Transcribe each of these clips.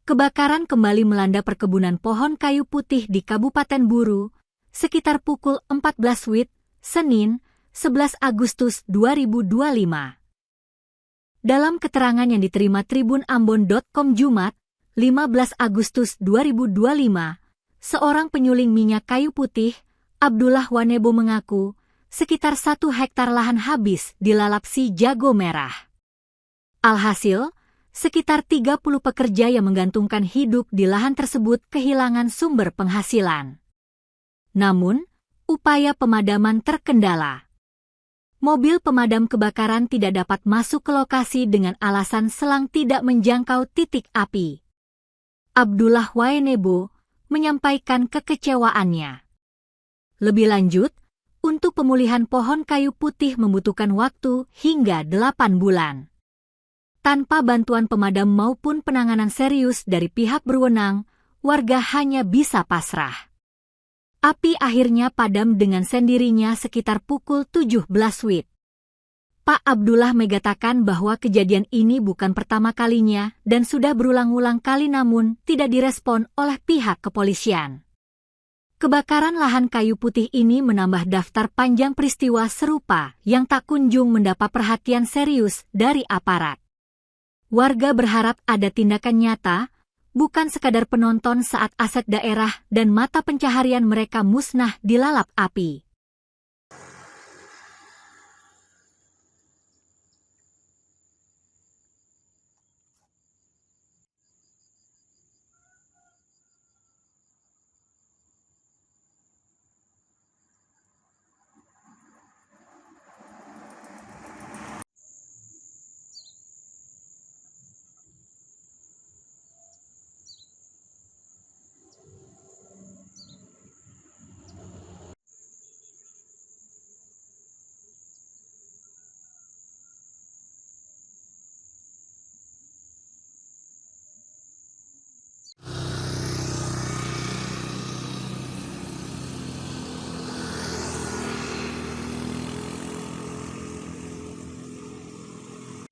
Kebakaran kembali melanda perkebunan pohon kayu putih di Kabupaten Buru, sekitar pukul 14 WIB, Senin, 11 Agustus 2025. Dalam keterangan yang diterima tribunambon.com Jumat, 15 Agustus 2025, seorang penyuling minyak kayu putih, Abdullah Wanebo mengaku, sekitar 1 hektar lahan habis dilalap si jago merah. Alhasil, sekitar 30 pekerja yang menggantungkan hidup di lahan tersebut kehilangan sumber penghasilan. Namun, upaya pemadaman terkendala. Mobil pemadam kebakaran tidak dapat masuk ke lokasi dengan alasan selang tidak menjangkau titik api. Abdullah Wanebo menyampaikan kekecewaannya. Lebih lanjut, untuk pemulihan pohon kayu putih membutuhkan waktu hingga 8 bulan. Tanpa bantuan pemadam maupun penanganan serius dari pihak berwenang, warga hanya bisa pasrah. Api akhirnya padam dengan sendirinya sekitar pukul 17 WIB. Pak Abdullah mengatakan bahwa kejadian ini bukan pertama kalinya dan sudah berulang-ulang kali namun tidak direspon oleh pihak kepolisian. Kebakaran lahan kayu putih ini menambah daftar panjang peristiwa serupa yang tak kunjung mendapat perhatian serius dari aparat. Warga berharap ada tindakan nyata, bukan sekadar penonton saat aset daerah dan mata pencaharian mereka musnah dilalap api.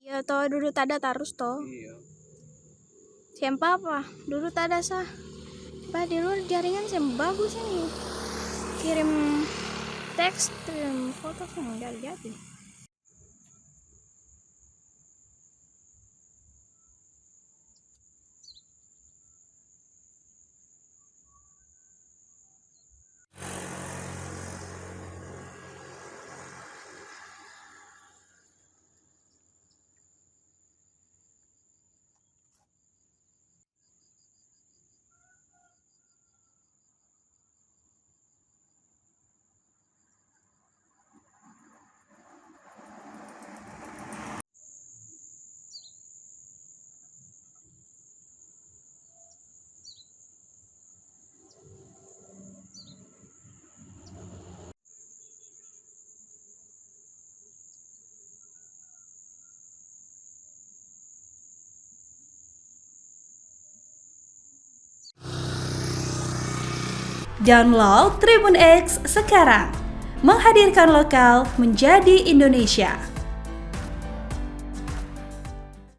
Ya toh dulu tada tarus toh. Iya. Siapa apa? Dulu tada sah. Bah dulu jaringan yang bagus ini. Kirim teks, kirim foto yang jadi. Download Tribun X sekarang, menghadirkan lokal menjadi Indonesia.